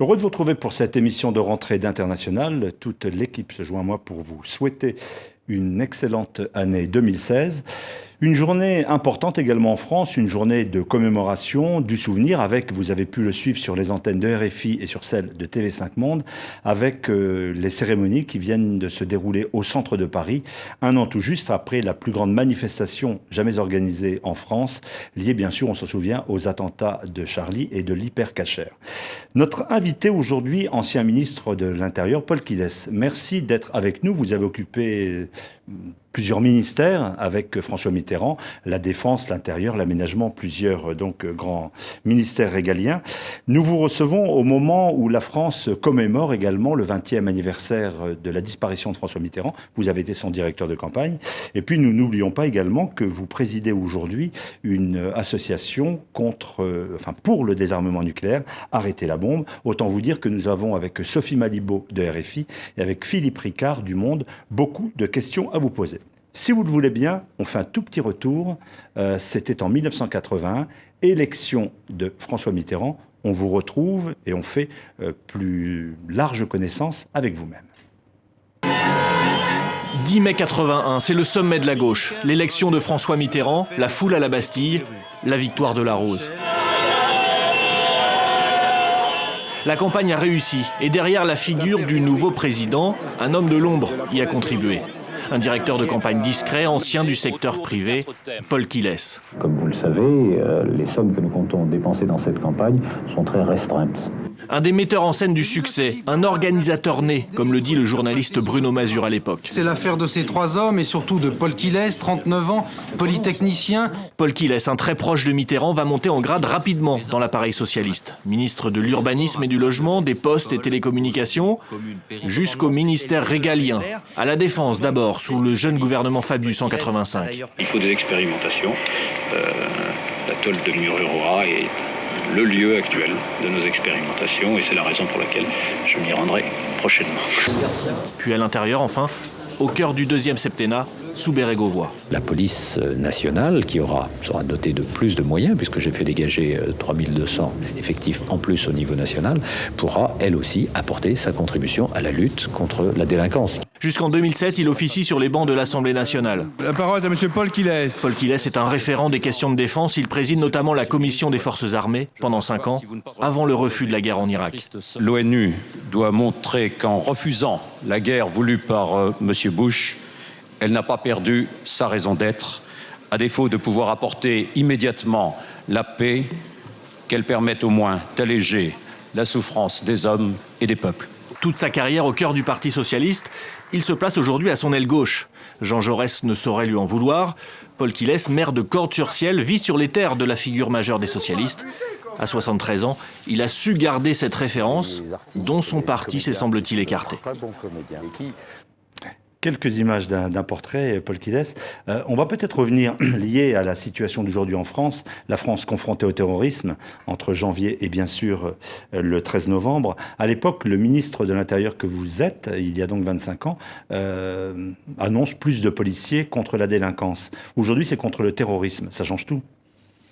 Heureux de vous retrouver pour cette émission de rentrée d'International. Toute l'équipe se joint à moi pour vous souhaiter une excellente année 2016. Une journée importante également en France, une journée de commémoration, du souvenir avec, vous avez pu le suivre sur les antennes de RFI et sur celles de TV5 Monde, avec les cérémonies qui viennent de se dérouler au centre de Paris, un an tout juste après la plus grande manifestation jamais organisée en France, liée bien sûr, on se souvient, aux attentats de Charlie et de l'Hypercacher. Notre invité aujourd'hui, ancien ministre de l'Intérieur, Paul Quilles. Merci d'être avec nous. Vous avez occupé plusieurs ministères avec François Mitterrand, la défense, l'intérieur, l'aménagement, plusieurs grands ministères régaliens. Nous vous recevons au moment où la France commémore également le 20e anniversaire de la disparition de François Mitterrand. Vous avez été son directeur de campagne. Et puis nous n'oublions pas également que vous présidez aujourd'hui une association pour le désarmement nucléaire, Arrêtez la bombe. Autant vous dire que nous avons avec Sophie Malibaud de RFI et avec Philippe Ricard du Monde beaucoup de questions à vous poser. Si vous le voulez bien, on fait un tout petit retour. C'était en 1981, élection de François Mitterrand. On vous retrouve et on fait plus large connaissance avec vous-même. 10 mai 81, c'est le sommet de la gauche. L'élection de François Mitterrand, la foule à la Bastille, la victoire de la Rose. La campagne a réussi et derrière la figure du nouveau président, un homme de l'ombre y a contribué. Un directeur de campagne discret, ancien du secteur privé, Paul Quilles. Comme vous le savez, les sommes que nous comptons dépenser dans cette campagne sont très restreintes. Un des metteurs en scène du succès, un organisateur né, comme le dit le journaliste Bruno Mazur à l'époque. C'est l'affaire de ces trois hommes et surtout de Paul Quilles, 39 ans, polytechnicien. Paul Quilles, un très proche de Mitterrand, va monter en grade rapidement dans l'appareil socialiste. Ministre de l'urbanisme et du logement, des postes et télécommunications, jusqu'au ministère régalien. À la défense d'abord, sous le jeune gouvernement Fabius en 85. Il faut des expérimentations. L'atoll de Mururoa est le lieu actuel de nos expérimentations et c'est la raison pour laquelle je m'y rendrai prochainement. Puis à l'intérieur, enfin, au cœur du deuxième septennat, sous Bérégovoy. La police nationale, qui sera dotée de plus de moyens, puisque j'ai fait dégager 3200 effectifs en plus au niveau national, pourra, elle aussi, apporter sa contribution à la lutte contre la délinquance. Jusqu'en 2007, il officie sur les bancs de l'Assemblée nationale. La parole est à M. Paul Quilles. Paul Quilles est un référent des questions de défense. Il préside notamment la commission des forces armées pendant 5 ans, avant le refus de la guerre en Irak. L'ONU doit montrer qu'en refusant la guerre voulue par M. Bush, elle n'a pas perdu sa raison d'être, à défaut de pouvoir apporter immédiatement la paix, qu'elle permette au moins d'alléger la souffrance des hommes et des peuples. Toute sa carrière au cœur du Parti socialiste, il se place aujourd'hui à son aile gauche. Jean Jaurès ne saurait lui en vouloir. Paul Quilles, maire de Cordes-sur-Ciel, vit sur les terres de la figure majeure des socialistes. À 73 ans, il a su garder cette référence dont son parti s'est, semble-t-il, écarté. Quelques images d'un portrait, Paul Quilles. On va peut-être revenir lié à la situation d'aujourd'hui en France, la France confrontée au terrorisme entre janvier et bien sûr le 13 novembre. À l'époque, le ministre de l'Intérieur que vous êtes, il y a donc 25 ans, annonce plus de policiers contre la délinquance. Aujourd'hui, c'est contre le terrorisme. Ça change tout?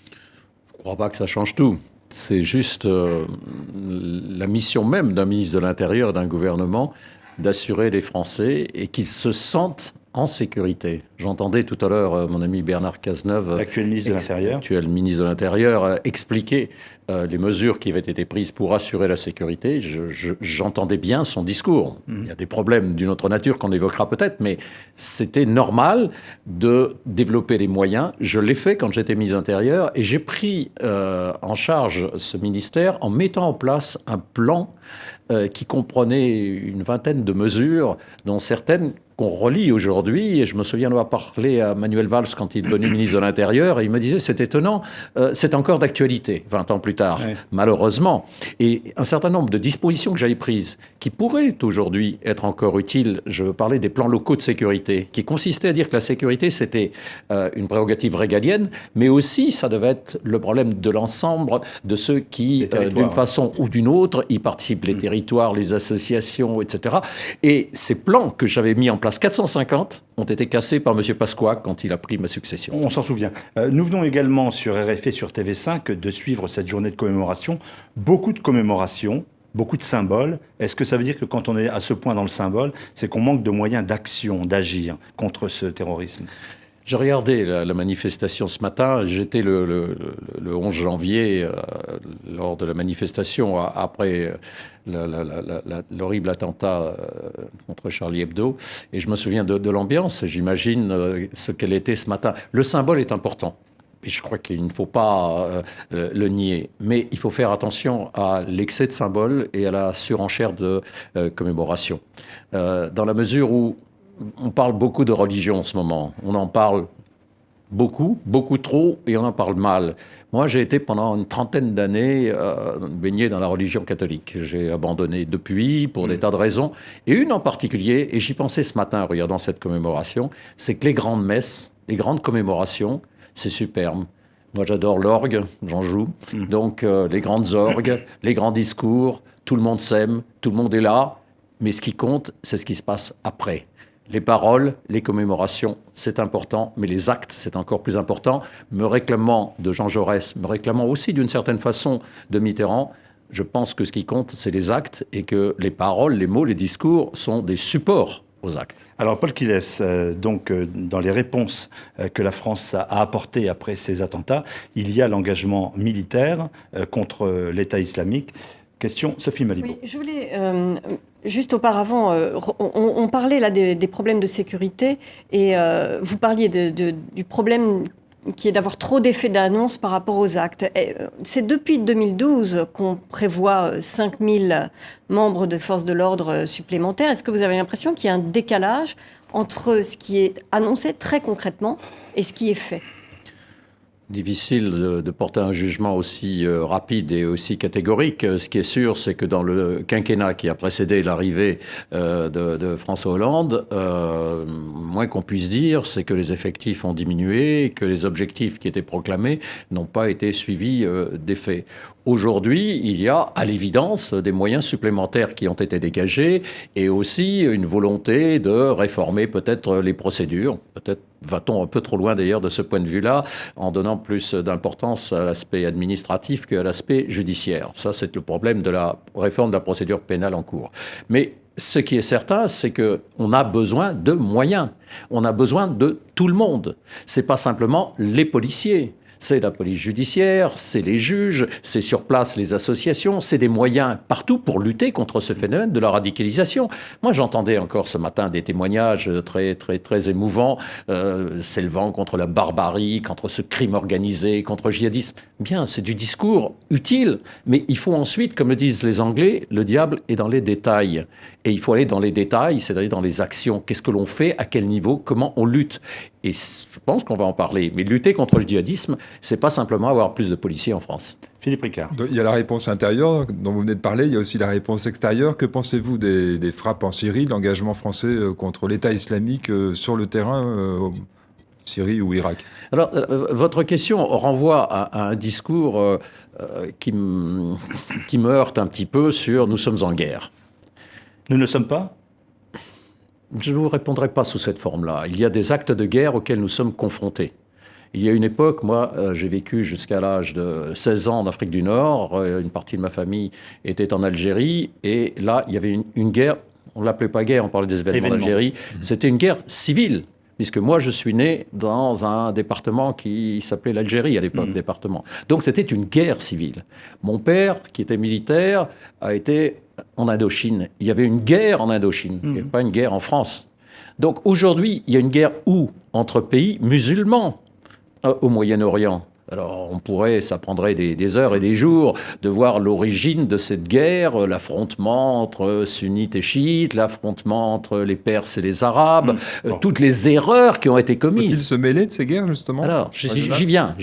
Je ne crois pas que ça change tout. C'est juste la mission même d'un ministre de l'Intérieur, d'un gouvernement, d'assurer les Français et qu'ils se sentent en sécurité. J'entendais tout à l'heure mon ami Bernard Cazeneuve, l'actuel ministre de l'Intérieur, expliquer les mesures qui avaient été prises pour assurer la sécurité. J'entendais bien son discours. Il y a des problèmes d'une autre nature qu'on évoquera peut-être, mais c'était normal de développer les moyens. Je l'ai fait quand j'étais ministre de l'Intérieur et j'ai pris en charge ce ministère en mettant en place un plan qui comprenait une vingtaine de mesures, dont certaines qu'on relie aujourd'hui. Et je me souviens d'avoir parlé à Manuel Valls quand il est devenu ministre de l'Intérieur, et il me disait, c'est étonnant, c'est encore d'actualité, 20 ans plus tard, malheureusement. Et un certain nombre de dispositions que j'avais prises, qui pourraient aujourd'hui être encore utiles, je veux parler des plans locaux de sécurité, qui consistaient à dire que la sécurité, c'était une prérogative régalienne, mais aussi, ça devait être le problème de l'ensemble de ceux qui, d'une façon ou d'une autre, y participent, les territoires, les associations, etc. Et ces plans que j'avais mis en place, 450, ont été cassés par M. Pasqua quand il a pris ma succession. On s'en souvient. Nous venons également sur RFI et sur TV5 de suivre cette journée de commémoration. Beaucoup de commémorations, beaucoup de symboles. Est-ce que ça veut dire que quand on est à ce point dans le symbole, c'est qu'on manque de moyens d'action, d'agir contre ce terrorisme ? J'ai regardé la manifestation ce matin. J'étais le 11 janvier lors de la manifestation après l'horrible attentat contre Charlie Hebdo. Et je me souviens de l'ambiance. J'imagine ce qu'elle était ce matin. Le symbole est important. Et je crois qu'il ne faut pas le nier. Mais il faut faire attention à l'excès de symboles et à la surenchère de commémoration. Dans la mesure où on parle beaucoup de religion en ce moment. On en parle beaucoup trop, et on en parle mal. Moi, j'ai été pendant une trentaine d'années baigné dans la religion catholique. J'ai abandonné depuis pour des tas de raisons. Et une en particulier, et j'y pensais ce matin en regardant cette commémoration, c'est que les grandes messes, les grandes commémorations, c'est superbe. Moi, j'adore l'orgue, j'en joue. Donc, les grandes orgues, les grands discours, tout le monde s'aime, tout le monde est là. Mais ce qui compte, c'est ce qui se passe après. Les paroles, les commémorations, c'est important, mais les actes, c'est encore plus important. Me réclamant de Jean Jaurès, me réclamant aussi d'une certaine façon de Mitterrand, je pense que ce qui compte, c'est les actes et que les paroles, les mots, les discours sont des supports aux actes. Alors Paul Quilles, dans les réponses que la France a apportées après ces attentats, il y a l'engagement militaire contre l'État islamique. Question, Sophie Malibaud. Oui, je voulais, juste auparavant, on parlait là des problèmes de sécurité et vous parliez du problème qui est d'avoir trop d'effets d'annonce par rapport aux actes. C'est depuis 2012 qu'on prévoit 5000 membres de forces de l'ordre supplémentaires. Est-ce que vous avez l'impression qu'il y a un décalage entre ce qui est annoncé très concrètement et ce qui est fait ? Difficile de porter un jugement aussi rapide et aussi catégorique. Ce qui est sûr, c'est que dans le quinquennat qui a précédé l'arrivée de François Hollande, moins qu'on puisse dire, c'est que les effectifs ont diminué et que les objectifs qui étaient proclamés n'ont pas été suivis d'effet. Aujourd'hui, il y a à l'évidence des moyens supplémentaires qui ont été dégagés et aussi une volonté de réformer peut-être les procédures. Peut-être va-t-on un peu trop loin d'ailleurs de ce point de vue-là, en donnant plus d'importance à l'aspect administratif qu'à l'aspect judiciaire. Ça, c'est le problème de la réforme de la procédure pénale en cours. Mais ce qui est certain, c'est qu'on a besoin de moyens. On a besoin de tout le monde. C'est pas simplement les policiers. C'est la police judiciaire, c'est les juges, c'est sur place les associations, c'est des moyens partout pour lutter contre ce phénomène de la radicalisation. Moi, j'entendais encore ce matin des témoignages très émouvants, s'élevant contre la barbarie, contre ce crime organisé, contre le djihadisme. Bien, c'est du discours utile, mais il faut ensuite, comme le disent les Anglais, le diable est dans les détails. Et il faut aller dans les détails, c'est-à-dire dans les actions. Qu'est-ce que l'on fait, à quel niveau, comment on lutte. Et je pense qu'on va en parler. Mais lutter contre le djihadisme, c'est pas simplement avoir plus de policiers en France. Philippe Ricard. Il y a la réponse intérieure dont vous venez de parler, il y a aussi la réponse extérieure. Que pensez-vous des frappes en Syrie, de l'engagement français contre l'État islamique sur le terrain, Syrie ou Irak ? Alors, votre question renvoie à un discours qui me heurte un petit peu sur « nous sommes en guerre ». Nous ne sommes pas ? Je ne vous répondrai pas sous cette forme-là. Il y a des actes de guerre auxquels nous sommes confrontés. Il y a une époque, moi, j'ai vécu jusqu'à l'âge de 16 ans en Afrique du Nord. Une partie de ma famille était en Algérie. Et là, il y avait une guerre. On ne l'appelait pas guerre, on parlait des événements d'Algérie. C'était une guerre civile. Puisque moi, je suis né dans un département qui s'appelait l'Algérie à l'époque, département. Donc, c'était une guerre civile. Mon père, qui était militaire, a été en Indochine. Il y avait une guerre en Indochine, il n'y avait pas une guerre en France. Donc, aujourd'hui, il y a une guerre où ? Entre pays musulmans au Moyen-Orient. Alors, ça prendrait des heures et des jours de voir l'origine de cette guerre, l'affrontement entre sunnites et chiites, l'affrontement entre les Perses et les Arabes, toutes les erreurs qui ont été commises. Faut-il se mêler de ces guerres, justement ? Alors, j'y viens.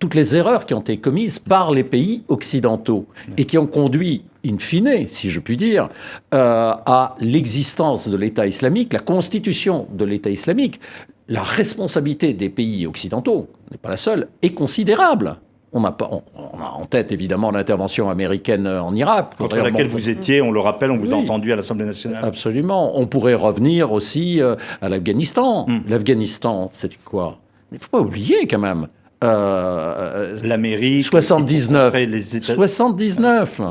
Toutes les erreurs qui ont été commises par les pays occidentaux et qui ont conduit, in fine, si je puis dire, à l'existence de l'État islamique, la constitution de l'État islamique. La responsabilité des pays occidentaux, n'est pas la seule, est considérable. On a en tête évidemment l'intervention américaine en Irak. Contre laquelle vous étiez, on le rappelle, on vous a entendu à l'Assemblée nationale. Absolument. On pourrait revenir aussi à l'Afghanistan. L'Afghanistan, c'était quoi ? Il ne faut pas oublier quand même. L'Amérique. 79.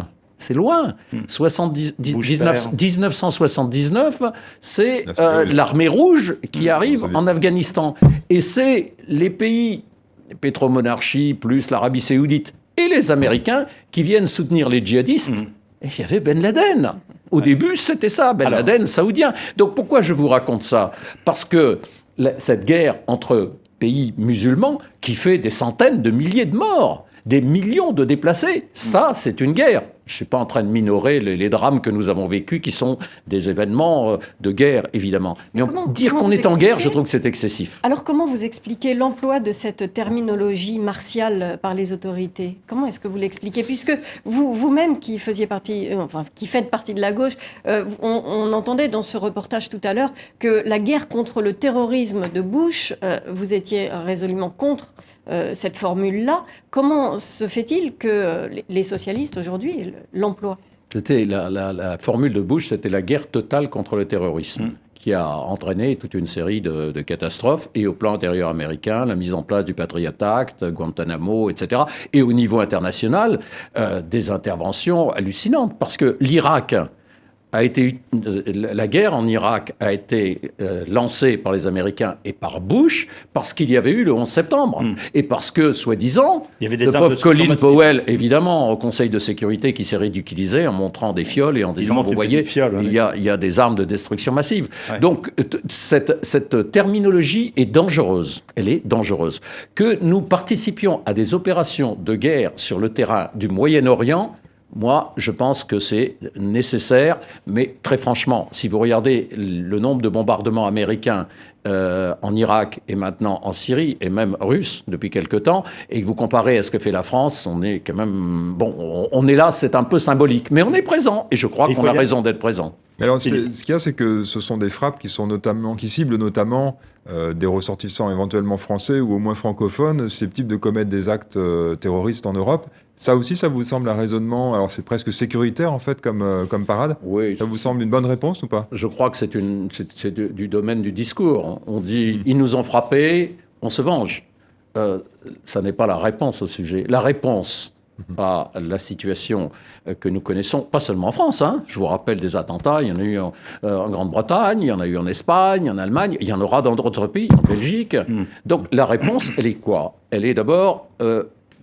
C'est loin. 1979, c'est l'armée rouge qui arrive en Afghanistan. Et c'est les pays, les pétromonarchies, plus l'Arabie saoudite et les Américains qui viennent soutenir les djihadistes. Et il y avait Ben Laden. Au début, c'était ça, Ben Laden, saoudien. Donc pourquoi je vous raconte ça? Parce que cette guerre entre pays musulmans qui fait des centaines de milliers de morts, des millions de déplacés, ça, c'est une guerre. Je ne suis pas en train de minorer les drames que nous avons vécus, qui sont des événements de guerre, évidemment. Mais dire qu'on est en guerre, je trouve que c'est excessif. Alors, comment vous expliquez l'emploi de cette terminologie martiale par les autorités? Comment est-ce que vous l'expliquez? Puisque vous-même, qui faites partie de la gauche, on entendait dans ce reportage tout à l'heure que la guerre contre le terrorisme de Bush, vous étiez résolument contre cette formule-là. Comment se fait-il que les socialistes, aujourd'hui, l'emploient? C'était la formule de Bush, c'était la guerre totale contre le terrorisme, qui a entraîné toute une série de catastrophes, et au plan intérieur américain, la mise en place du Patriot Act, Guantanamo, etc., et au niveau international, des interventions hallucinantes, parce que l'Irak la guerre en Irak a été lancée par les Américains et par Bush parce qu'il y avait eu le 11 septembre. Et parce que, soi-disant, le pauvre Colin Powell, évidemment, au Conseil de sécurité, qui s'est ridiculisé en montrant des fioles et en disant, vous voyez, il y a des armes de destruction massive. Ouais. Donc, cette terminologie est dangereuse. Elle est dangereuse. Que nous participions à des opérations de guerre sur le terrain du Moyen-Orient, moi, je pense que c'est nécessaire, mais très franchement, si vous regardez le nombre de bombardements américains en Irak et maintenant en Syrie, et même russes depuis quelque temps, et que vous comparez à ce que fait la France, on est quand même... Bon, on est là, c'est un peu symbolique, mais on est présent, et je crois qu'on a raison d'être présent. Mais alors, ce qu'il y a, c'est que ce sont des frappes qui ciblent notamment des ressortissants éventuellement français ou au moins francophones susceptibles de commettre des actes terroristes en Europe. Ça aussi, ça vous semble un raisonnement, alors c'est presque sécuritaire en fait comme parade? Oui. Ça vous semble une bonne réponse ou pas? Je crois que c'est du domaine du discours. On dit, ils nous ont frappés, on se venge. Ça n'est pas la réponse au sujet. La réponse à la situation que nous connaissons, pas seulement en France, hein. Je vous rappelle des attentats, il y en a eu en Grande-Bretagne, il y en a eu en Espagne, en Allemagne, il y en aura dans d'autres pays, en Belgique. Donc la réponse, elle est quoi? Elle est d'abord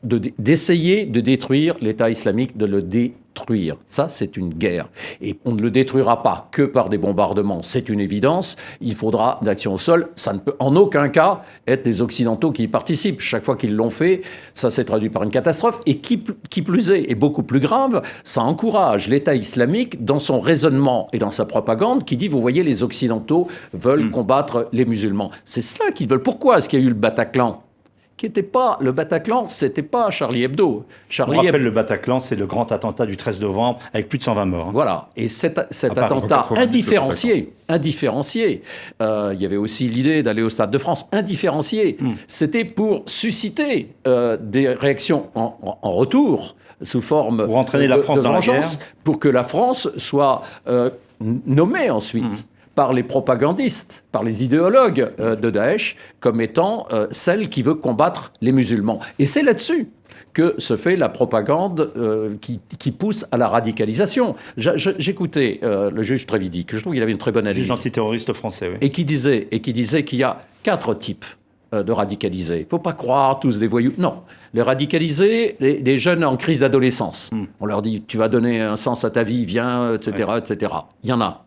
d'essayer de détruire l'État islamique, de le détruire. Ça, c'est une guerre. Et on ne le détruira pas que par des bombardements. C'est une évidence. Il faudra d'action au sol. Ça ne peut en aucun cas être les Occidentaux qui y participent. Chaque fois qu'ils l'ont fait, ça s'est traduit par une catastrophe. Et qui plus est, et beaucoup plus grave, ça encourage l'État islamique dans son raisonnement et dans sa propagande qui dit, vous voyez, les Occidentaux veulent combattre les musulmans. C'est ça qu'ils veulent. Pourquoi est-ce qu'il y a eu le Bataclan ? Le Bataclan, c'était pas Charlie Hebdo. On rappelle, le Bataclan, c'est le grand attentat du 13 novembre avec plus de 120 morts. Voilà. Et cet attentat indifférencié, il y avait aussi l'idée d'aller au Stade de France, indifférencié. C'était pour susciter des réactions en retour, sous forme pour entraîner la France dans vengeance, la guerre, pour que la France soit nommée ensuite par les propagandistes, par les idéologues de Daesh, comme étant celle qui veut combattre les musulmans. Et c'est là-dessus que se fait la propagande qui pousse à la radicalisation. J'écoutais le juge Trévidy, que je trouve qu'il avait une très bonne analyse. Juge antiterroriste français, oui. Et qui disait qu'il y a 4 types de radicalisés. Il ne faut pas croire tous des voyous. Non. Les radicalisés, des jeunes en crise d'adolescence. On leur dit, tu vas donner un sens à ta vie, viens, etc., etc. Il y en a.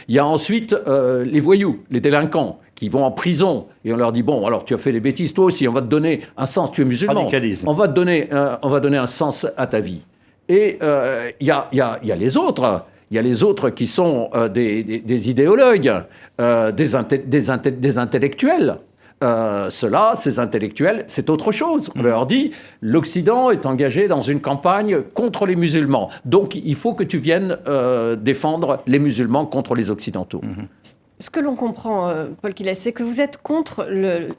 Il y a ensuite les voyous, les délinquants, qui vont en prison. Et on leur dit, bon, alors tu as fait des bêtises, toi aussi, on va te donner un sens, tu es musulman. On va te donner un sens à ta vie. Et il y a les autres. Il y a les autres qui sont des idéologues, des intellectuels. Ces intellectuels, c'est autre chose. On leur dit, l'Occident est engagé dans une campagne contre les musulmans. Donc, il faut que tu viennes défendre les musulmans contre les Occidentaux. Ce que l'on comprend, Paul Quillès, c'est que vous êtes contre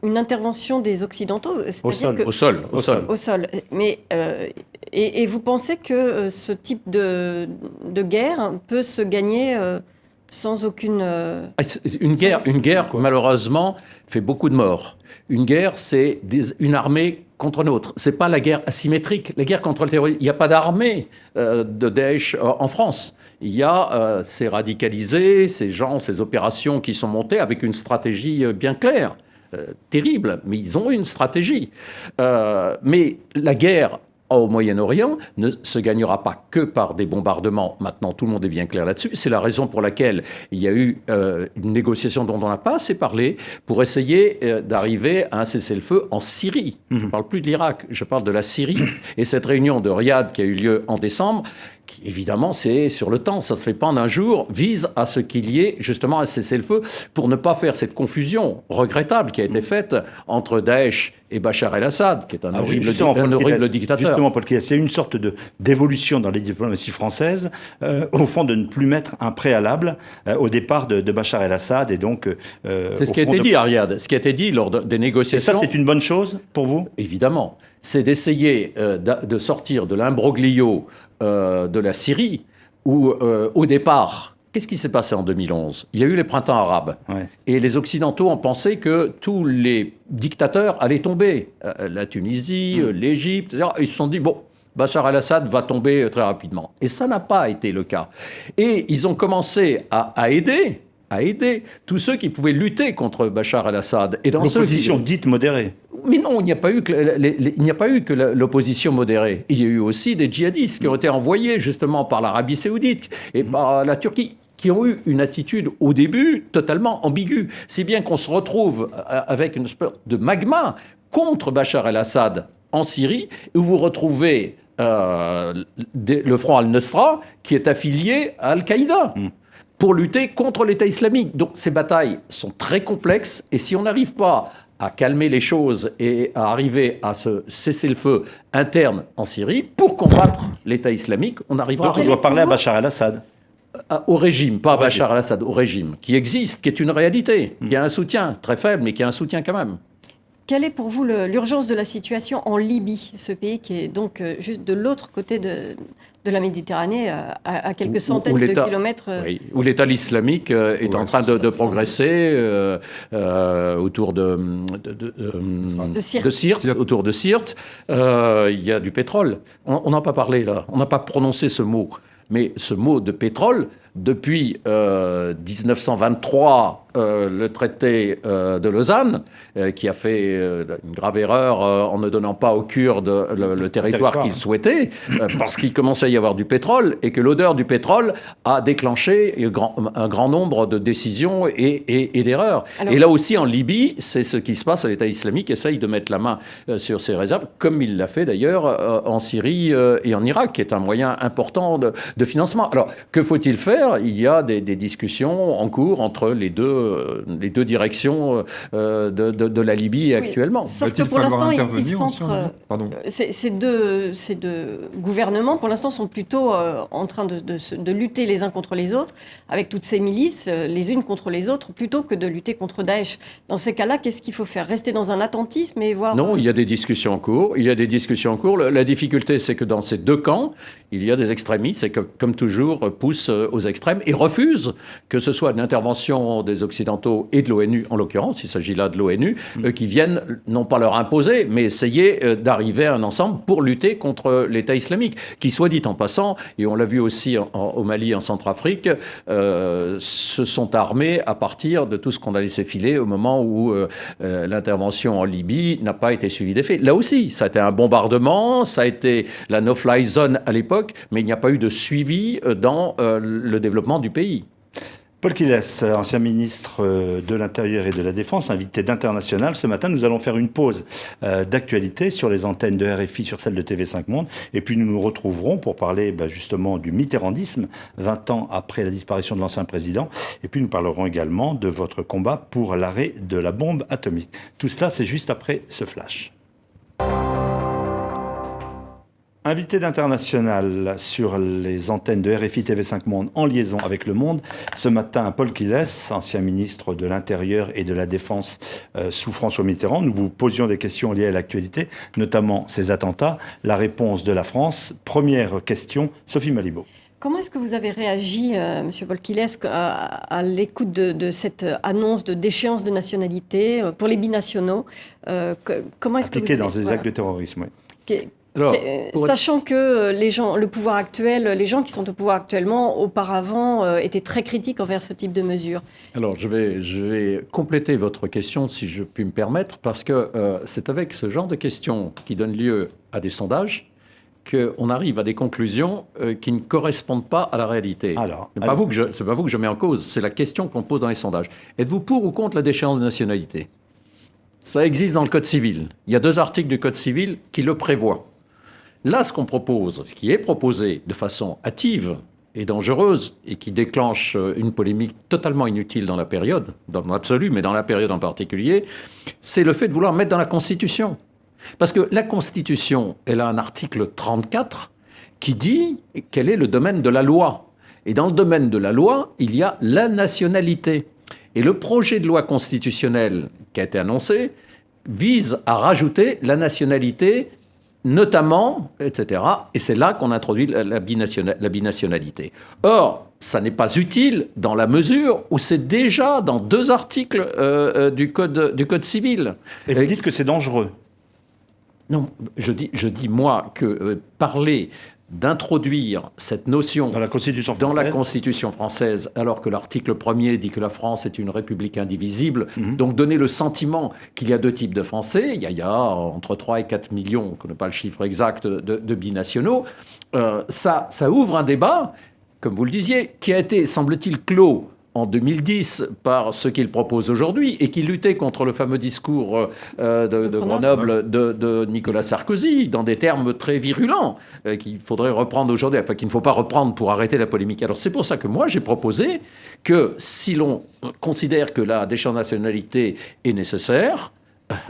une intervention des Occidentaux. Au sol. Mais, et vous pensez que ce type de guerre peut se gagner sans aucune... Une guerre, malheureusement, fait beaucoup de morts. Une guerre, c'est une armée contre une autre. C'est pas la guerre asymétrique. La guerre contre le terrorisme, il n'y a pas d'armée de Daesh en France. Il y a ces radicalisés, ces gens, ces opérations qui sont montées avec une stratégie bien claire. Terrible, mais ils ont une stratégie. Mais la guerre au Moyen-Orient ne se gagnera pas que par des bombardements. Maintenant, tout le monde est bien clair là-dessus. C'est la raison pour laquelle il y a eu une négociation dont on n'a pas assez parlé pour essayer d'arriver à un cessez-le-feu en Syrie. Je ne parle plus de l'Irak, je parle de la Syrie. Et cette réunion de Riyad qui a eu lieu en décembre, qui, évidemment, c'est sur le temps, ça ne se fait pas en un jour, vise à ce qu'il y ait justement un cessez-le-feu pour ne pas faire cette confusion regrettable qui a été faite entre Daesh et Bachar el-Assad, qui est un horrible dictateur. Justement, Paul Kiles, il y a une sorte d'évolution dans les diplomaties françaises, au fond, de ne plus mettre un préalable au départ de Bachar el-Assad. Et donc, c'est ce qui a été dit, Ariad, ce qui a été dit lors des négociations. Et ça, c'est une bonne chose pour vous ? Évidemment. C'est d'essayer de sortir de l'imbroglio de la Syrie, où, au départ, qu'est-ce qui s'est passé en 2011 ? Il y a eu les printemps arabes. Ouais. Et les Occidentaux ont pensé que tous les dictateurs allaient tomber. La Tunisie, l'Égypte, etc. Ils se sont dit, bon, Bachar el-Assad va tomber très rapidement. Et ça n'a pas été le cas. Et ils ont commencé à aider tous ceux qui pouvaient lutter contre Bachar el-Assad. Et dans l'opposition dite modérée. Mais non, il n'y a pas eu que l'opposition modérée. Il y a eu aussi des djihadistes qui ont été envoyés justement par l'Arabie saoudite et par la Turquie, qui ont eu une attitude au début totalement ambiguë. Si bien qu'on se retrouve avec une espèce de magma contre Bachar el-Assad en Syrie, où vous retrouvez le front al-Nusra qui est affilié à Al-Qaïda. Pour lutter contre l'État islamique. Donc ces batailles sont très complexes, et si on n'arrive pas à calmer les choses et à arriver à ce cessez-le-feu interne en Syrie, pour combattre l'État islamique, on arrivera... Donc on doit parler à Bachar el-Assad. Au régime, pas à Bachar el-Assad, au régime, qui existe, qui est une réalité, qui a un soutien très faible, mais qui a un soutien quand même. Quelle est pour vous l'urgence de la situation en Libye, ce pays qui est donc juste de l'autre côté de la Méditerranée, à quelques centaines de kilomètres oui, où l'État islamique est en train de progresser autour de Sirte. Autour de Sirte. Il y a du pétrole. On n'a pas parlé là, on n'a pas prononcé ce mot. Mais ce mot de pétrole, depuis 1923, le traité de Lausanne, qui a fait une grave erreur en ne donnant pas aux Kurdes le territoire qu'ils souhaitaient, parce qu'il commençait à y avoir du pétrole, et que l'odeur du pétrole a déclenché un grand nombre de décisions et d'erreurs. Alors, et là aussi, en Libye, c'est ce qui se passe. L'État islamique essaye de mettre la main sur ses réserves, comme il l'a fait d'ailleurs en Syrie et en Irak, qui est un moyen important de financement. Alors, que faut-il faire ? Il y a des discussions en cours entre les deux directions de la Libye actuellement. Sauf que pour l'instant, ils centrent... Ces deux gouvernements, pour l'instant, sont plutôt en train de lutter les uns contre les autres, avec toutes ces milices, les unes contre les autres, plutôt que de lutter contre Daesh. Dans ces cas-là, qu'est-ce qu'il faut faire ? Rester dans un attentisme et voir... Non, il y a des discussions en cours. La difficulté, c'est que dans ces deux camps, il y a des extrémistes et que, comme toujours, poussent aux extrêmes et refusent que ce soit une intervention des Occidentaux et de l'ONU, en l'occurrence, il s'agit là de l'ONU, qui viennent non pas leur imposer, mais essayer d'arriver à un ensemble pour lutter contre l'État islamique, qui, soit dit en passant, et on l'a vu aussi au Mali, en Centrafrique, se sont armés à partir de tout ce qu'on a laissé filer au moment où l'intervention en Libye n'a pas été suivie des faits. Là aussi, ça a été un bombardement, ça a été la no-fly zone à l'époque, mais il n'y a pas eu de suivi dans le développement du pays. Paul Kiles, ancien ministre de l'Intérieur et de la Défense, invité d'International. Ce matin, nous allons faire une pause d'actualité sur les antennes de RFI, sur celle de TV5 Monde. Et puis nous nous retrouverons pour parler justement du mitterrandisme, 20 ans après la disparition de l'ancien président. Et puis nous parlerons également de votre combat pour l'arrêt de la bombe atomique. Tout cela, c'est juste après ce flash. Invité d'International sur les antennes de RFI TV5 Monde en liaison avec Le Monde. Ce matin, Paul Kiles, ancien ministre de l'Intérieur et de la Défense sous François Mitterrand. Nous vous posions des questions liées à l'actualité, notamment ces attentats, la réponse de la France. Première question, Sophie Malibaud. Comment est-ce que vous avez réagi, Monsieur Polkiles, à l'écoute de cette annonce de déchéance de nationalité pour les binationaux comment est-ce que vous avez, dans des actes de terrorisme, oui. Alors, Sachant que le pouvoir actuel, les gens qui sont au pouvoir actuellement, auparavant, étaient très critiques envers ce type de mesures. Alors, je vais compléter votre question, si je puis me permettre, parce que c'est avec ce genre de questions qui donnent lieu à des sondages qu'on arrive à des conclusions qui ne correspondent pas à la réalité. C'est pas vous que je mets en cause, c'est la question qu'on pose dans les sondages. Êtes-vous pour ou contre la déchéance de nationalité ? Ça existe dans le Code civil. Il y a 2 articles du Code civil qui le prévoient. Là, ce qu'on propose, ce qui est proposé de façon hâtive et dangereuse, et qui déclenche une polémique totalement inutile dans la période, dans l'absolu, mais dans la période en particulier, c'est le fait de vouloir mettre dans la Constitution. Parce que la Constitution, elle a un article 34 qui dit quel est le domaine de la loi. Et dans le domaine de la loi, il y a la nationalité. Et le projet de loi constitutionnelle qui a été annoncé vise à rajouter la nationalité, notamment, etc. Et c'est là qu'on introduit la binationalité. Or, ça n'est pas utile dans la mesure où c'est déjà dans 2 articles du code civil. Et vous dites que c'est dangereux. Non, je dis moi que parler d'introduire cette notion dans la Constitution française, alors que l'article 1er dit que la France est une république indivisible, donc donner le sentiment qu'il y a 2 types de Français, il y a entre 3 et 4 millions, on ne connaît pas le chiffre exact, de binationaux, ça ouvre un débat, comme vous le disiez, qui a été, semble-t-il, clos en 2010 par ce qu'il propose aujourd'hui et qui luttait contre le fameux discours de Grenoble de Nicolas Sarkozy dans des termes très virulents qu'il faudrait reprendre aujourd'hui, enfin qu'il ne faut pas reprendre pour arrêter la polémique. Alors c'est pour ça que moi j'ai proposé que si l'on considère que la déchéance de nationalité est nécessaire,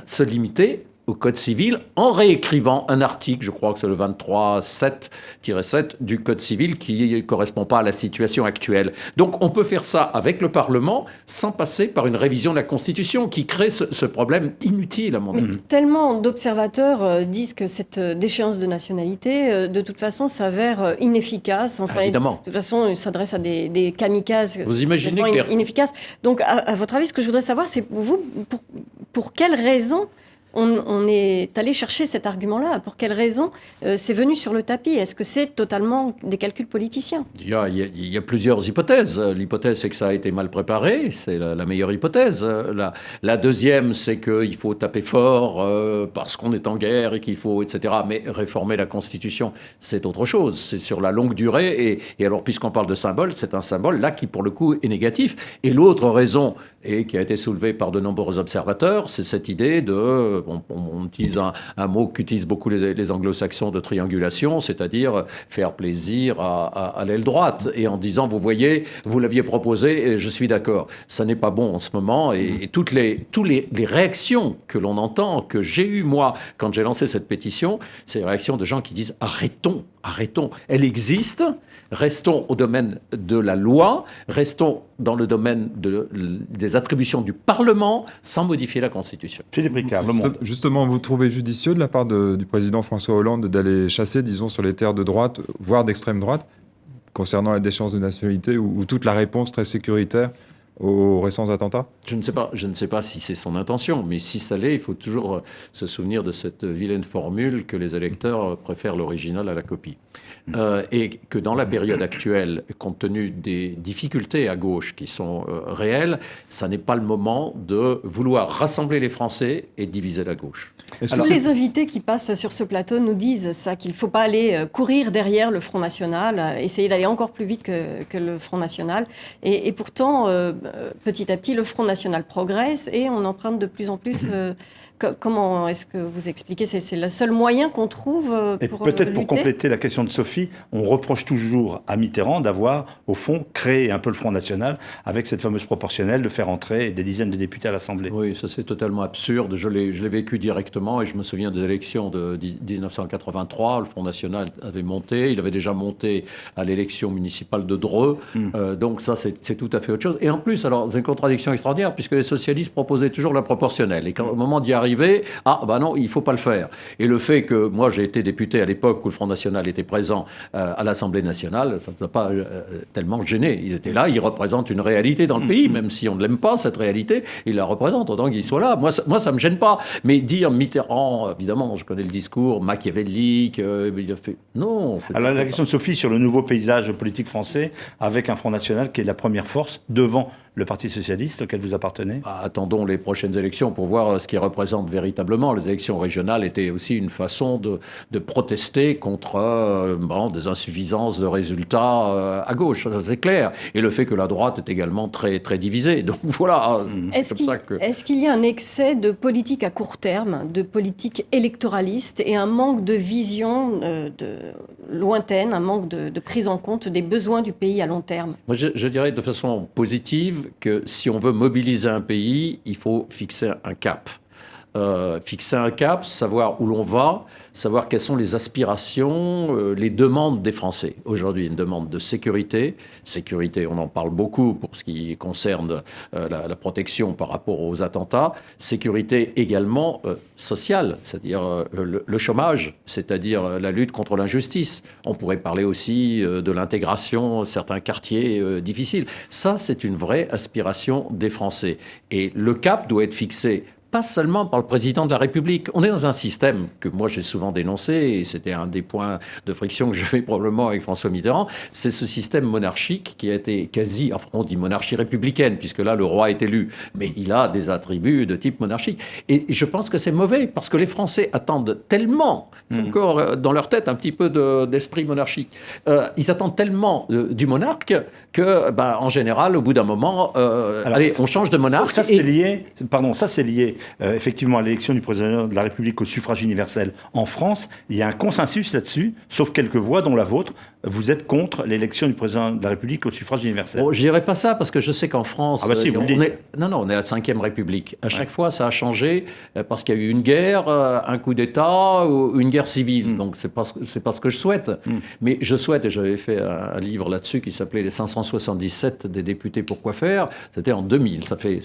se limiter au Code civil en réécrivant un article, je crois que c'est le 23-7 du Code civil qui ne correspond pas à la situation actuelle. Donc on peut faire ça avec le Parlement sans passer par une révision de la Constitution qui crée ce problème inutile à mon avis. Tellement d'observateurs disent que cette déchéance de nationalité, de toute façon, s'avère inefficace. Enfin, évidemment. De toute façon, il s'adresse à des kamikazes. Vous imaginez que inefficaces. Donc, à votre avis, ce que je voudrais savoir, c'est pour quelles raisons on est allé chercher cet argument-là. Pour quelles raisons c'est venu sur le tapis? Est-ce que c'est totalement des calculs politiciens? Il y a plusieurs hypothèses. L'hypothèse, c'est que ça a été mal préparé. C'est la meilleure hypothèse. La deuxième, c'est qu'il faut taper fort parce qu'on est en guerre et qu'il faut, etc. Mais réformer la Constitution, c'est autre chose. C'est sur la longue durée. Et alors, puisqu'on parle de symbole, c'est un symbole là qui, pour le coup, est négatif. Et l'autre raison, et qui a été soulevée par de nombreux observateurs, c'est cette idée de... On utilise un mot qu'utilisent beaucoup les anglo-saxons de triangulation, c'est-à-dire faire plaisir à l'aile droite, et en disant, vous voyez, vous l'aviez proposé, et je suis d'accord. Ça n'est pas bon en ce moment, et toutes les réactions que l'on entend, que j'ai eues, moi, quand j'ai lancé cette pétition, c'est les réactions de gens qui disent, arrêtons, elle existe, restons au domaine de la loi, restons dans le domaine des attributions du Parlement, sans modifier la Constitution. Philippe Ricard, Le Monde. Justement, vous trouvez judicieux de la part du président François Hollande d'aller chasser, disons, sur les terres de droite, voire d'extrême droite, concernant la déchéance de nationalité ou toute la réponse très sécuritaire aux récents attentats? Je ne sais pas si c'est son intention, mais si ça l'est, il faut toujours se souvenir de cette vilaine formule que les électeurs préfèrent l'original à la copie. Et que dans la période actuelle, compte tenu des difficultés à gauche qui sont réelles, ça n'est pas le moment de vouloir rassembler les Français et diviser la gauche. Tous les invités qui passent sur ce plateau nous disent ça, qu'il ne faut pas aller courir derrière le Front National, essayer d'aller encore plus vite que le Front National. Et pourtant, petit à petit, le Front National progresse et on emprunte de plus en plus... Comment est-ce que vous expliquez? C'est le seul moyen qu'on trouve pour lutter? Peut-être pour compléter la question de Sophie, on reproche toujours à Mitterrand d'avoir, au fond, créé un peu le Front National avec cette fameuse proportionnelle, de faire entrer des dizaines de députés à l'Assemblée. Oui, ça c'est totalement absurde. Je l'ai vécu directement et je me souviens des élections de 1983. Le Front National avait monté, il avait déjà monté à l'élection municipale de Dreux. Donc ça, c'est tout à fait autre chose. Et en plus, alors, c'est une contradiction extraordinaire puisque les socialistes proposaient toujours la proportionnelle. Et quand, au moment d'y arriver, arrivé, ah bah non, il ne faut pas le faire. Et le fait que moi j'ai été député à l'époque où le Front National était présent à l'Assemblée nationale, ça ne m'a pas tellement gêné. Ils étaient là, ils représentent une réalité dans le pays, même si on ne l'aime pas, cette réalité, ils la représentent, autant qu'ils soient là. Moi, ça ne me gêne pas. Mais dire Mitterrand, évidemment, je connais le discours, machiavélique, il a fait... Non. Alors la question de Sophie sur le nouveau paysage politique français, avec un Front National qui est la première force devant le Parti Socialiste auquel vous appartenez. Attendons les prochaines élections pour voir ce qu'ils représentent véritablement. Les élections régionales étaient aussi une façon de protester contre des insuffisances de résultats à gauche, ça c'est clair. Et le fait que la droite est également très, très divisée. Donc voilà. Est-ce qu'il y a un excès de politique à court terme, de politique électoraliste et un manque de vision lointaine, un manque de prise en compte des besoins du pays à long terme? Moi, je dirais de façon positive que si on veut mobiliser un pays, il faut fixer un cap. Fixer un cap, savoir où l'on va, savoir quelles sont les aspirations, les demandes des Français. Aujourd'hui, une demande de sécurité. Sécurité, on en parle beaucoup pour ce qui concerne la protection par rapport aux attentats. Sécurité également sociale, c'est-à-dire le chômage, c'est-à-dire la lutte contre l'injustice. On pourrait parler aussi de l'intégration de certains quartiers difficiles. Ça, c'est une vraie aspiration des Français. Et le cap doit être fixé pas seulement par le président de la République. On est dans un système que moi j'ai souvent dénoncé, et c'était un des points de friction que j'avais probablement avec François Mitterrand, c'est ce système monarchique qui a été quasi, enfin on dit monarchie républicaine, puisque là le roi est élu, mais il a des attributs de type monarchique. Et je pense que c'est mauvais, parce que les Français attendent tellement, encore dans leur tête un petit peu d'esprit monarchique, ils attendent tellement du monarque que, en général, au bout d'un moment, on change de monarque. Ça c'est lié effectivement à l'élection du président de la République au suffrage universel en France. Il y a un consensus là-dessus, sauf quelques voix, dont la vôtre. Vous êtes contre l'élection du président de la République au suffrage universel. Bon, je dirais pas ça, parce que je sais qu'en France, on est la 5e République. À chaque fois, ça a changé parce qu'il y a eu une guerre, un coup d'État ou une guerre civile. Donc c'est pas ce que je souhaite. Mais je souhaite, et j'avais fait un livre là-dessus qui s'appelait Les 577 des députés pour quoi faire. C'était en 2000, ça fait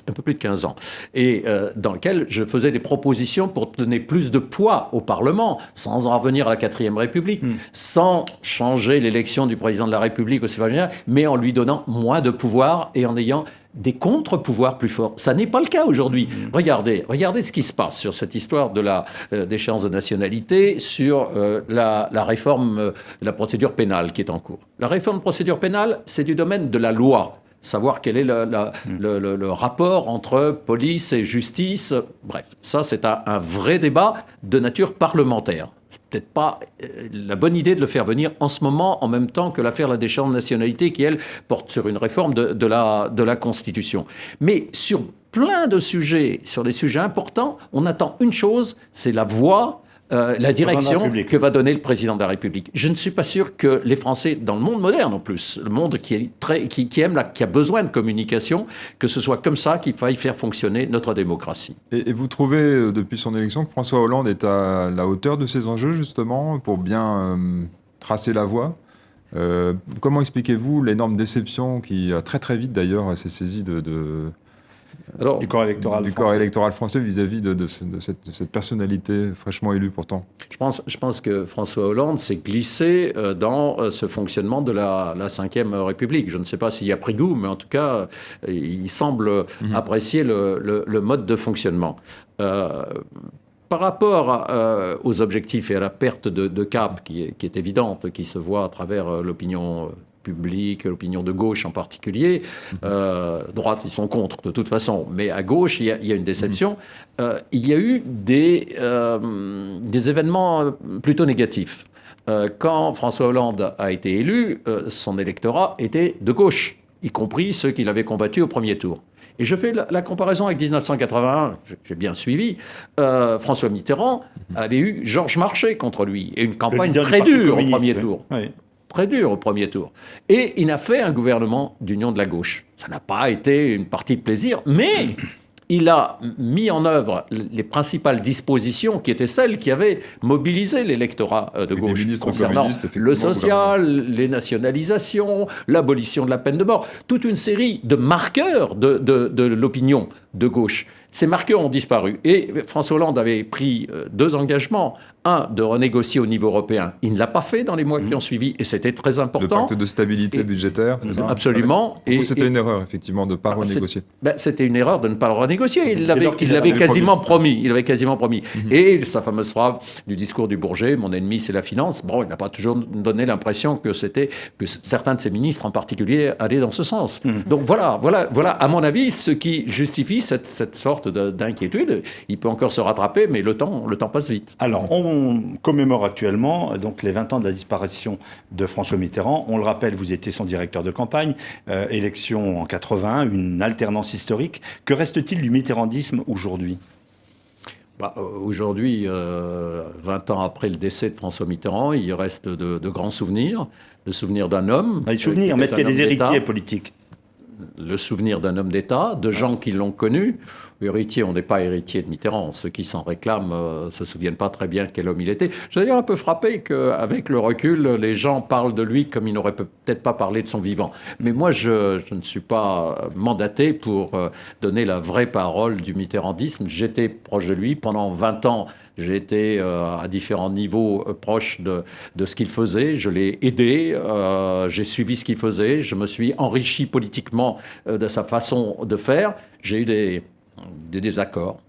un peu plus de 15 ans. Et dans lequel je faisais des propositions pour donner plus de poids au Parlement, sans en revenir à la 4e République, sans changer l'élection du président de la République au suffrage général, mais en lui donnant moins de pouvoir et en ayant des contre-pouvoirs plus forts. Ça n'est pas le cas aujourd'hui. Regardez ce qui se passe sur cette histoire de la d'échéance de nationalité, sur la réforme de la procédure pénale qui est en cours. La réforme de procédure pénale, c'est du domaine de la loi. Savoir quel est le rapport entre police et justice. Bref, ça c'est un vrai débat de nature parlementaire. C'est peut-être pas la bonne idée de le faire venir en ce moment, en même temps que l'affaire de la déchéance de nationalité qui, elle, porte sur une réforme de la Constitution. Mais sur plein de sujets, sur des sujets importants, on attend une chose, c'est la voix, la direction que va donner le président de la République. Je ne suis pas sûr que les Français, dans le monde moderne en plus, le monde qui a besoin de communication, que ce soit comme ça qu'il faille faire fonctionner notre démocratie. Et vous trouvez, depuis son élection, que François Hollande est à la hauteur de ces enjeux, justement, pour bien tracer la voie ? Comment expliquez-vous l'énorme déception qui, très très vite d'ailleurs, s'est saisie du corps électoral français vis-à-vis de cette personnalité fraîchement élue pourtant? Je pense que François Hollande s'est glissé dans ce fonctionnement de la 5e République. Je ne sais pas s'il y a pris goût, mais en tout cas, il semble apprécier le mode de fonctionnement. Par rapport aux objectifs et à la perte de cap qui est évidente, qui se voit à travers l'opinion publique, l'opinion de gauche en particulier. Droite, ils sont contre de toute façon. Mais à gauche, il y a une déception. Il y a eu des événements plutôt négatifs. Quand François Hollande a été élu, son électorat était de gauche, y compris ceux qui l'avaient combattu au premier tour. Et je fais la comparaison avec 1981, j'ai bien suivi. François Mitterrand avait eu Georges Marchais contre lui, et une campagne très dure au premier tour. Oui. Très dur au premier tour. Et il a fait un gouvernement d'union de la gauche. Ça n'a pas été une partie de plaisir, mais il a mis en œuvre les principales dispositions qui étaient celles qui avaient mobilisé l'électorat de gauche concernant le social, les nationalisations, l'abolition de la peine de mort, toute une série de marqueurs de l'opinion de gauche. Ces marqueurs ont disparu. Et François Hollande avait pris 2 engagements. Un, de renégocier au niveau européen. Il ne l'a pas fait dans les mois qui ont suivi, et c'était très important. Le pacte de stabilité budgétaire, c'est ça? Absolument. Et c'était une erreur, effectivement, de ne pas renégocier. C'était une erreur de ne pas le renégocier. Il l'avait quasiment promis. Il avait quasiment promis. Et sa fameuse phrase du discours du Bourget, mon ennemi c'est la finance, bon, il n'a pas toujours donné l'impression que certains de ses ministres en particulier allaient dans ce sens. Donc voilà, à mon avis, ce qui justifie cette sorte d'inquiétude. Il peut encore se rattraper, mais le temps passe vite. Alors, on commémore actuellement donc les 20 ans de la disparition de François Mitterrand. On le rappelle, vous étiez son directeur de campagne, élection en 81, une alternance historique. Que reste-t-il du mitterrandisme aujourd'hui ? Aujourd'hui, 20 ans après le décès de François Mitterrand, il reste de grands souvenirs. Le souvenir d'un homme. Des souvenirs, mais est-ce qu'il y a des héritiers politiques ? Le souvenir d'un homme d'État, de gens qui l'ont connu. Héritier, on n'est pas héritier de Mitterrand. Ceux qui s'en réclament ne se souviennent pas très bien quel homme il était. Je suis d'ailleurs un peu frappé qu'avec le recul, les gens parlent de lui comme ils n'auraient peut-être pas parlé de son vivant. Mais moi, je ne suis pas mandaté pour donner la vraie parole du mitterrandisme. J'étais proche de lui pendant 20 ans. J'ai été à différents niveaux proche de ce qu'il faisait. Je l'ai aidé, j'ai suivi ce qu'il faisait. Je me suis enrichi politiquement de sa façon de faire. J'ai eu des désaccords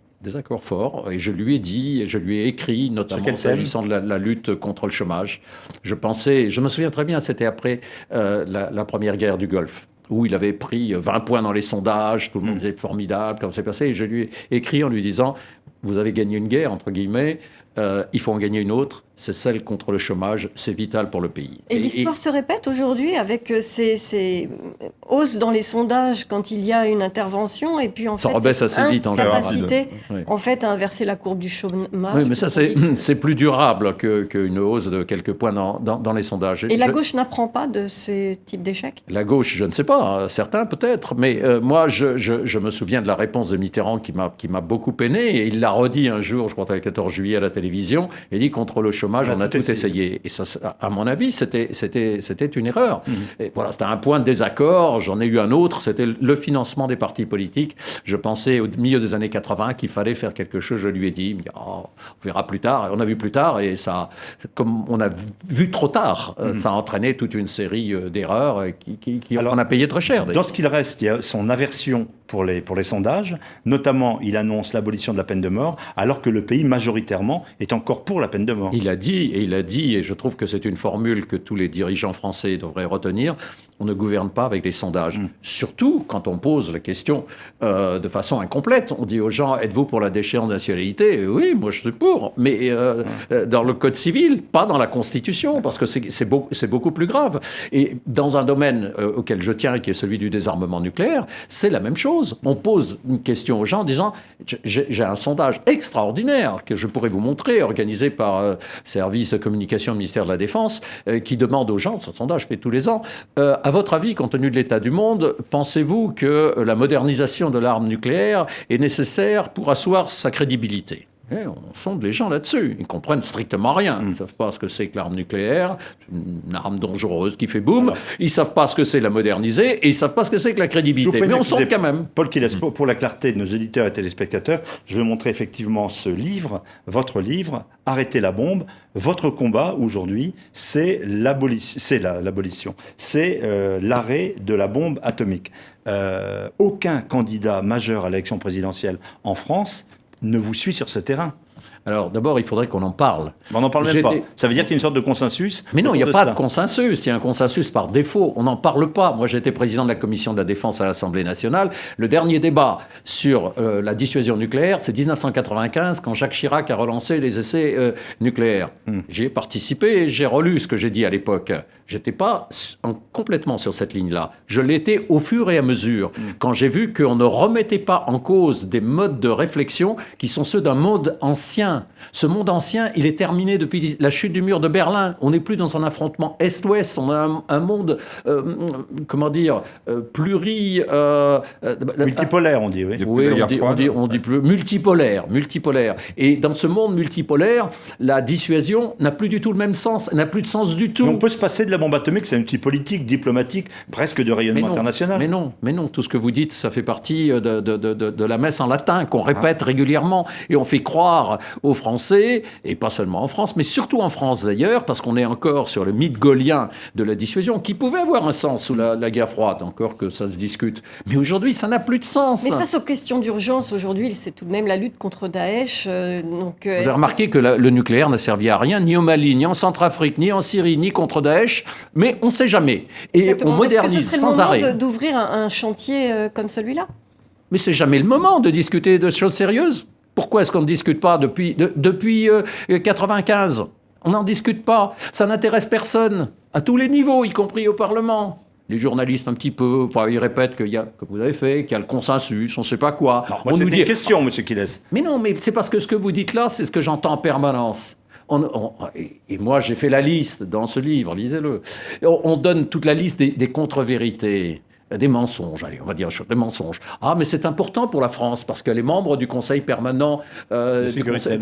forts, et je lui ai dit, et je lui ai écrit, notamment s'agissant de la lutte contre le chômage. Je me souviens très bien, c'était après la première guerre du Golfe, où il avait pris 20 points dans les sondages, tout le monde disait formidable, comme c'est passé, et je lui ai écrit en lui disant, vous avez gagné une guerre, entre guillemets, il faut en gagner une autre, c'est celle contre le chômage, c'est vital pour le pays. Et l'histoire se répète aujourd'hui avec ces hausses dans les sondages quand il y a une intervention, et puis en fait, rebaisse assez vite en général. Capacité en fait à inverser la courbe du chômage. Oui, mais ça c'est plus durable qu'une hausse de quelques points dans les sondages. Et la gauche n'apprend pas de ce type d'échec ? La gauche, je ne sais pas, certains peut-être, mais moi je me souviens de la réponse de Mitterrand qui m'a beaucoup peiné, et il l'a redit un jour, je crois le 14 juillet à la télévision, il dit contre le chômage, on a tout essayé. Et ça, à mon avis, c'était une erreur. Et voilà, c'était un point de désaccord. J'en ai eu un autre, c'était le financement des partis politiques. Je pensais au milieu des années 80 qu'il fallait faire quelque chose. Je lui ai dit, on verra plus tard. On a vu plus tard, et ça, comme on a vu trop tard, ça a entraîné toute une série d'erreurs qu'on a payé très cher. Dans ce qu'il reste, il y a son aversion pour les sondages. Notamment, il annonce l'abolition de la peine de mort, alors que le pays, majoritairement, est encore pour la peine de mort. Il a dit, et je trouve que c'est une formule que tous les dirigeants français devraient retenir, on ne gouverne pas avec les sondages. Surtout quand on pose la question de façon incomplète. On dit aux gens, êtes-vous pour la déchéance de nationalité ? Oui, moi je suis pour. Mais dans le Code civil, pas dans la Constitution, parce que c'est beaucoup plus grave. Et dans un domaine auquel je tiens, qui est celui du désarmement nucléaire, c'est la même chose. On pose une question aux gens en disant, j'ai un sondage extraordinaire que je pourrais vous montrer, organisé par le service de communication du ministère de la Défense, qui demande aux gens, ce sondage fait tous les ans, à votre avis, compte tenu de l'état du monde, pensez-vous que la modernisation de l'arme nucléaire est nécessaire pour asseoir sa crédibilité ? On sonde les gens là-dessus. Ils comprennent strictement rien. Ils ne savent pas ce que c'est que l'arme nucléaire, une arme dangereuse qui fait boum. Ils ne savent pas ce que c'est la moderniser, et ils ne savent pas ce que c'est que la crédibilité. Mais on sonde quand même. Paul Quilès, pour la clarté de nos auditeurs et téléspectateurs, je vais montrer effectivement ce livre, votre livre, Arrêtez la bombe. Votre combat aujourd'hui, c'est l'abolition. C'est l'arrêt de la bombe atomique. Aucun candidat majeur à l'élection présidentielle en France ne vous suit sur ce terrain. Alors d'abord, il faudrait qu'on en parle. On n'en parle même pas. Ça veut dire qu'il y a une sorte de consensus. Mais non, il n'y a pas de consensus. Il y a un consensus par défaut. On n'en parle pas. Moi, j'étais président de la commission de la défense à l'Assemblée nationale. Le dernier débat sur la dissuasion nucléaire, c'est 1995, quand Jacques Chirac a relancé les essais nucléaires. J'y ai participé et j'ai relu ce que j'ai dit à l'époque. J'étais pas complètement sur cette ligne-là. Je l'étais au fur et à mesure. Quand j'ai vu qu'on ne remettait pas en cause des modes de réflexion qui sont ceux d'un monde ancien, ancien. Ce monde ancien, il est terminé depuis la chute du mur de Berlin. On n'est plus dans un affrontement Est-Ouest. On a un monde, multipolaire, on dit, oui. Oui, on dit plus multipolaire. Et dans ce monde multipolaire, la dissuasion n'a plus du tout le même sens, n'a plus de sens du tout. Mais on peut se passer de la bombe atomique, c'est un outil politique, diplomatique, presque de rayonnement international. Mais non, tout ce que vous dites, ça fait partie de la messe en latin qu'on répète régulièrement. Et on fait croire aux Français, et pas seulement en France, mais surtout en France d'ailleurs, parce qu'on est encore sur le mythe gaulien de la dissuasion, qui pouvait avoir un sens sous la guerre froide, encore que ça se discute. Mais aujourd'hui, ça n'a plus de sens. Mais face aux questions d'urgence, aujourd'hui, c'est tout de même la lutte contre Daesh. Vous avez remarqué que le nucléaire n'a servi à rien, ni au Mali, ni en Centrafrique, ni en Syrie, ni contre Daesh, mais on ne sait jamais. Et exactement. on modernise sans arrêt. Est-ce que ce serait le moment d'ouvrir un chantier comme celui-là ? Mais c'est jamais le moment de discuter de choses sérieuses. Pourquoi est-ce qu'on ne discute pas depuis 1995 ? On n'en discute pas. Ça n'intéresse personne, à tous les niveaux, y compris au Parlement. Les journalistes, un petit peu, ils répètent qu'il y a, comme vous avez fait, qu'il y a le consensus, on ne sait pas quoi. Alors, moi, c'était une question, M. Quilles. Mais non, mais c'est parce que ce que vous dites là, c'est ce que j'entends en permanence. Et moi, j'ai fait la liste dans ce livre, lisez-le. On donne toute la liste des contre-vérités. Des mensonges, allez, on va dire des mensonges. Ah, mais c'est important pour la France, parce qu'elle est membre du Conseil permanent du Conseil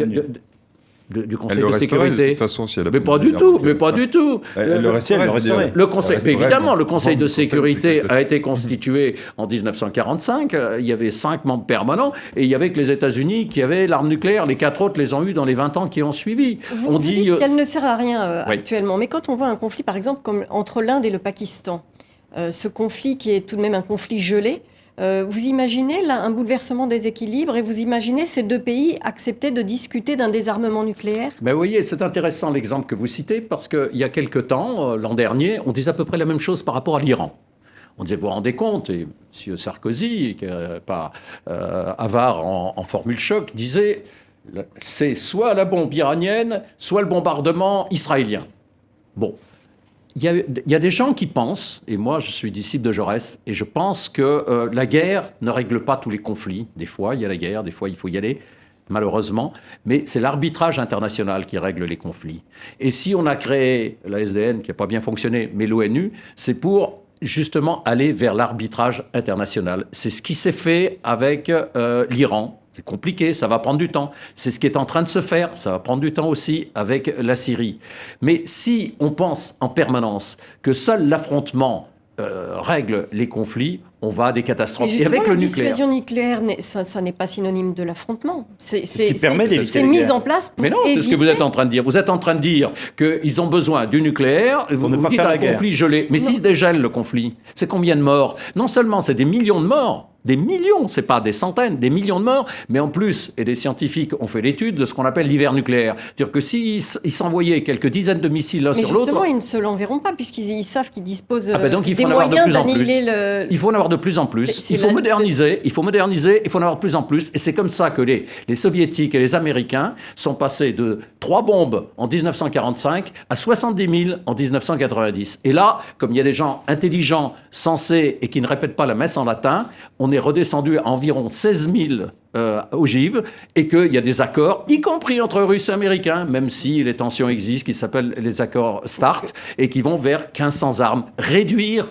de sécurité. De toute façon, si elle a mais pas du tout, mais pas du tout. Elle le resterait. Le Conseil, évidemment, le Conseil de sécurité a été constitué en 1945. Il y avait 5 membres permanents et il y avait que les États-Unis qui avaient l'arme nucléaire. Les 4 autres les ont eu dans les 20 ans qui ont suivi. Vous dites qu'elle ne sert à rien actuellement. Mais quand on voit un conflit, par exemple, comme entre l'Inde et le Pakistan, ce conflit qui est tout de même un conflit gelé, vous imaginez là un bouleversement des équilibres et vous imaginez ces deux pays accepter de discuter d'un désarmement nucléaire ? Ben vous voyez, c'est intéressant l'exemple que vous citez parce qu'il y a quelque temps, l'an dernier, on disait à peu près la même chose par rapport à l'Iran. On disait, vous vous rendez compte, et M. Sarkozy, qui n'est pas avare en formule choc, disait, c'est soit la bombe iranienne, soit le bombardement israélien. Bon. Il y a des gens qui pensent, et moi je suis disciple de Jaurès, et je pense que la guerre ne règle pas tous les conflits. Des fois il y a la guerre, des fois il faut y aller, malheureusement, mais c'est l'arbitrage international qui règle les conflits. Et si on a créé la SDN, qui n'a pas bien fonctionné, mais l'ONU, c'est pour justement aller vers l'arbitrage international. C'est ce qui s'est fait avec l'Iran. C'est compliqué, ça va prendre du temps. C'est ce qui est en train de se faire, ça va prendre du temps aussi avec la Syrie. Mais si on pense en permanence que seul l'affrontement règle les conflits, on va à des catastrophes. Et avec le nucléaire. La dissuasion nucléaire, ça n'est pas synonyme de l'affrontement. C'est mis en place pour Mais non, c'est ce que vous êtes en train de dire. Vous êtes en train de dire qu'ils ont besoin du nucléaire, vous dites un conflit gelé. Mais s'il se dégèle le conflit, c'est combien de morts ? Non seulement c'est des millions de morts, des millions, c'est pas des centaines, des millions de morts, mais en plus, et des scientifiques ont fait l'étude de ce qu'on appelle l'hiver nucléaire. C'est-à-dire que s'ils s'envoyaient quelques dizaines de missiles l'un sur l'autre... Mais justement, ils ne se l'enverront pas, puisqu'ils savent qu'ils disposent donc il faut des moyens d'annihiler le... Il faut en avoir de plus en plus. Il faut moderniser, il faut en avoir de plus en plus. Et c'est comme ça que les Soviétiques et les Américains sont passés de 3 bombes en 1945 à 70 000 en 1990. Et là, comme il y a des gens intelligents, sensés et qui ne répètent pas la messe en latin, on est redescendu à environ 16 000 ogives et qu'il y a des accords, y compris entre Russes et Américains, même si les tensions existent, qui s'appellent les accords START, et qui vont vers 1500 armes. Réduire,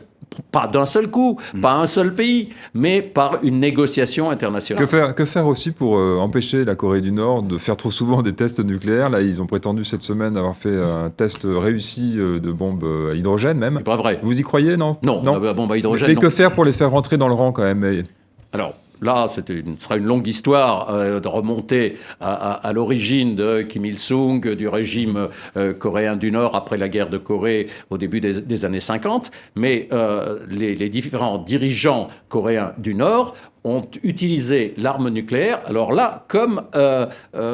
pas d'un seul coup, pas un seul pays, mais par une négociation internationale. Que faire aussi pour empêcher la Corée du Nord de faire trop souvent des tests nucléaires ? Là, ils ont prétendu cette semaine avoir fait un test réussi de bombes à hydrogène même. C'est pas vrai. Vous y croyez, non ? Non, la bombe à hydrogène, mais non. Que faire pour les faire rentrer dans le rang quand même ? Alors, là, ce sera une longue histoire de remonter à l'origine de Kim Il-sung, du régime coréen du Nord après la guerre de Corée au début des années 50. Mais les différents dirigeants coréens du Nord ont utilisé l'arme nucléaire, alors là, comme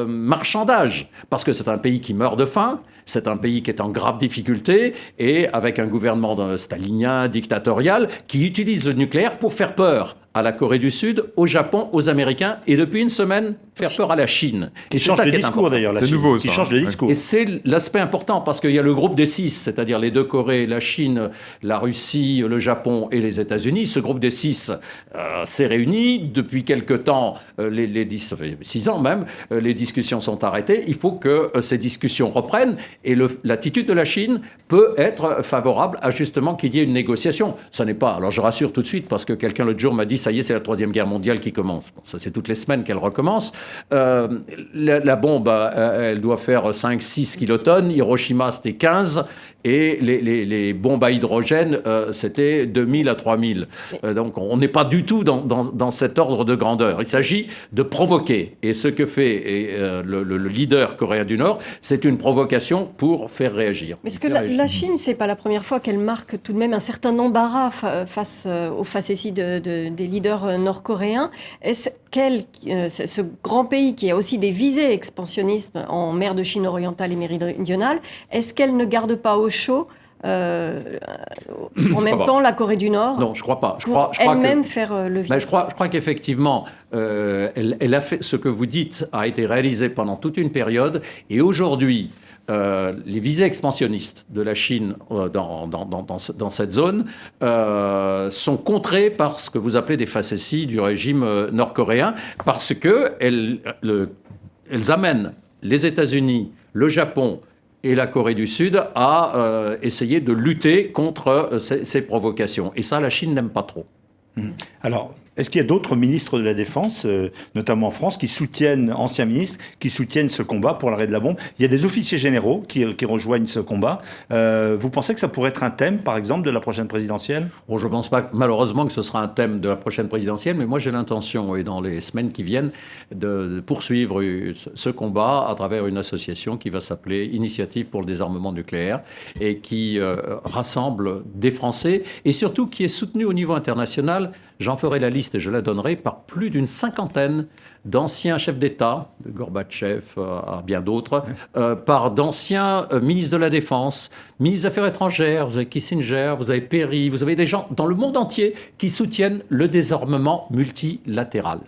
marchandage. Parce que c'est un pays qui meurt de faim, c'est un pays qui est en grave difficulté, et avec un gouvernement stalinien, dictatorial, qui utilise le nucléaire pour faire peur à la Corée du Sud, au Japon, aux Américains, et depuis une semaine faire peur à la Chine. Qui change de discours d'ailleurs, la C'est Chine. nouveau, Qui ça, change de discours. Et c'est l'aspect important, parce qu'il y a le groupe des 6, c'est-à-dire les 2 Corées, la Chine, la Russie, le Japon et les États-Unis. Ce groupe des 6 s'est réuni. Depuis quelque temps, ça fait 6 ans même, les discussions sont arrêtées. Il faut que ces discussions reprennent. Et l'attitude de la Chine peut être favorable à justement qu'il y ait une négociation. Ça n'est pas... Alors je rassure tout de suite, parce que quelqu'un l'autre jour m'a dit, ça y est, c'est la 3e guerre mondiale qui commence. Bon, ça, c'est toutes les semaines qu'elle recommence. La bombe, elle doit faire 5-6 kilotonnes. Hiroshima, c'était 15. Et les bombes à hydrogène, c'était 2000 à 3000. Donc on n'est pas du tout dans cet ordre de grandeur. Il s'agit de provoquer. Et ce que fait le leader coréen du Nord, c'est une provocation pour faire réagir. Mais est-ce que la Chine, c'est pas la première fois qu'elle marque tout de même un certain embarras face aux facéties des leaders nord-coréens? Est-ce ce grand pays qui a aussi des visées expansionnistes en mer de Chine orientale et méridionale, est-ce qu'elle ne garde pas au chaud en même temps la Corée du Nord? Non, je crois pas. Je crois elle-même faire le vide. Je crois qu'effectivement, elle a fait ce que vous dites, a été réalisé pendant toute une période, et aujourd'hui, les visées expansionnistes de la Chine dans cette zone sont contrées par ce que vous appelez des facéties du régime nord-coréen, parce qu'elles amènent les États-Unis, le Japon et la Corée du Sud à essayer de lutter contre ces provocations. Et ça, la Chine n'aime pas trop. Alors, est-ce qu'il y a d'autres ministres de la Défense, notamment en France, anciens ministres, qui soutiennent ce combat pour l'arrêt de la bombe? Il y a des officiers généraux qui rejoignent ce combat. Vous pensez que ça pourrait être un thème, par exemple, de la prochaine présidentielle? Bon, je ne pense pas, malheureusement, que ce sera un thème de la prochaine présidentielle, mais moi j'ai l'intention, et dans les semaines qui viennent, de poursuivre ce combat à travers une association qui va s'appeler Initiative pour le désarmement nucléaire, et qui rassemble des Français, et surtout qui est soutenue au niveau international. J'en ferai la liste et je la donnerai par plus d'une 50aine d'anciens chefs d'État, de Gorbatchev à bien d'autres, par d'anciens ministres de la Défense, ministres des Affaires étrangères, vous avez Kissinger, vous avez Perry, vous avez des gens dans le monde entier qui soutiennent le désarmement multilatéral.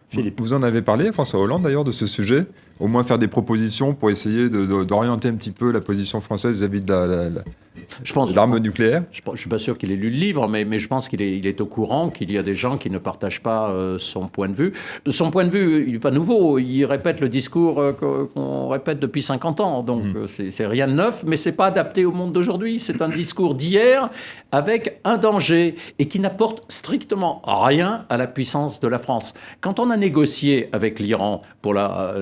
Philippe, vous en avez parlé, François Hollande d'ailleurs, de ce sujet, au moins faire des propositions pour essayer d'orienter un petit peu la position française vis-à-vis de l'arme nucléaire. Je ne suis pas sûr qu'il ait lu le livre, mais je pense qu'il est au courant qu'il y a des gens qui ne partagent pas son point de vue. Son point de vue, il n'est pas nouveau. Il répète le discours qu'on répète depuis 50 ans. Donc c'est rien de neuf, mais ce n'est pas adapté au monde d'aujourd'hui. C'est un discours d'hier avec un danger et qui n'apporte strictement rien à la puissance de la France. Quand on a négocié avec l'Iran pour la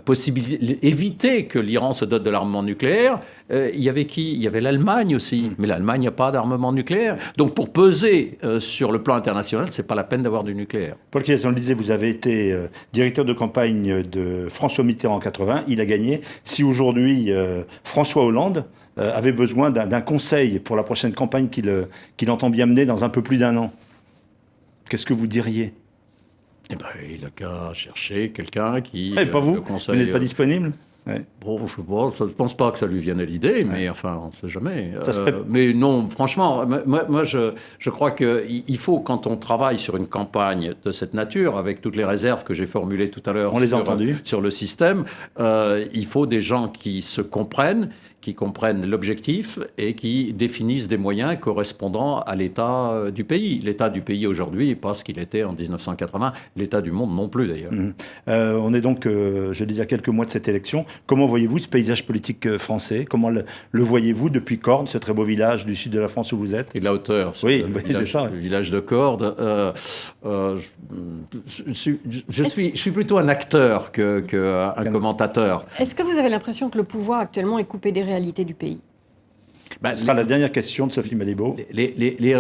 possibilité, éviter que l'Iran se dote de l'armement nucléaire, il y avait qui? Il y avait l'Allemagne aussi. Mais l'Allemagne n'a pas d'armement nucléaire. Donc pour peser sur le plan international, ce n'est pas la peine d'avoir du nucléaire. Paul Quillès, on le disait, vous avez été directeur de campagne de François Mitterrand en 80. Il a gagné. Si aujourd'hui François Hollande avait besoin d'un conseil pour la prochaine campagne qu'il entend bien mener dans un peu plus d'1 an, qu'est-ce que vous diriez? Eh ben, il n'a qu'à chercher quelqu'un qui... pas vous? Vous n'êtes pas disponible? Ouais. Bon, je ne pense pas que ça lui vienne à l'idée, mais enfin, on ne sait jamais. Ça se mais non, franchement, moi je crois qu'il faut, quand on travaille sur une campagne de cette nature, avec toutes les réserves que j'ai formulées tout à l'heure sur le système, il faut des gens qui se comprennent, qui comprennent l'objectif et qui définissent des moyens correspondant à l'état du pays. L'état du pays aujourd'hui n'est pas ce qu'il était en 1980, l'état du monde non plus d'ailleurs. On est donc, je le disais, à quelques mois de cette élection. Comment voyez-vous ce paysage politique français? Comment le voyez-vous depuis Cordes, ce très beau village du sud de la France où vous êtes? Et de la hauteur. Oui, c'est ça. Le village de Cordes. Je suis plutôt un acteur qu'un commentateur. Est-ce que vous avez l'impression que le pouvoir actuellement est coupé des réalités du pays? Ce sera la dernière question de Sophie Malibaud. Les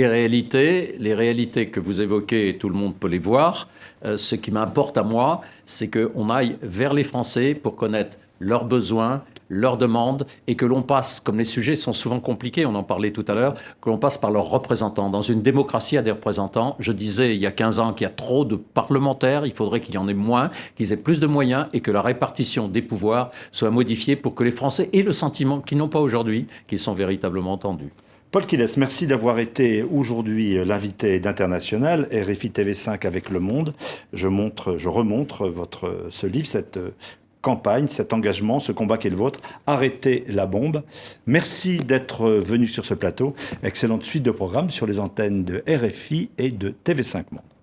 réalités que vous évoquez, tout le monde peut les voir. Ce qui m'importe à moi, c'est qu'on aille vers les Français pour connaître leurs besoins, leurs demandes, et que l'on passe, comme les sujets sont souvent compliqués, on en parlait tout à l'heure, que l'on passe par leurs représentants. Dans une démocratie, il y a des représentants. Je disais il y a 15 ans qu'il y a trop de parlementaires, il faudrait qu'il y en ait moins, qu'ils aient plus de moyens et que la répartition des pouvoirs soit modifiée pour que les Français aient le sentiment qu'ils n'ont pas aujourd'hui, qu'ils sont véritablement entendus. Paul Quilles, merci d'avoir été aujourd'hui l'invité d'International, RFI TV5 avec Le Monde. Je remontre ce livre, cette campagne, cet engagement, ce combat qui est le vôtre. Arrêtez la bombe. Merci d'être venu sur ce plateau. Excellente suite de programmes sur les antennes de RFI et de TV5 Monde.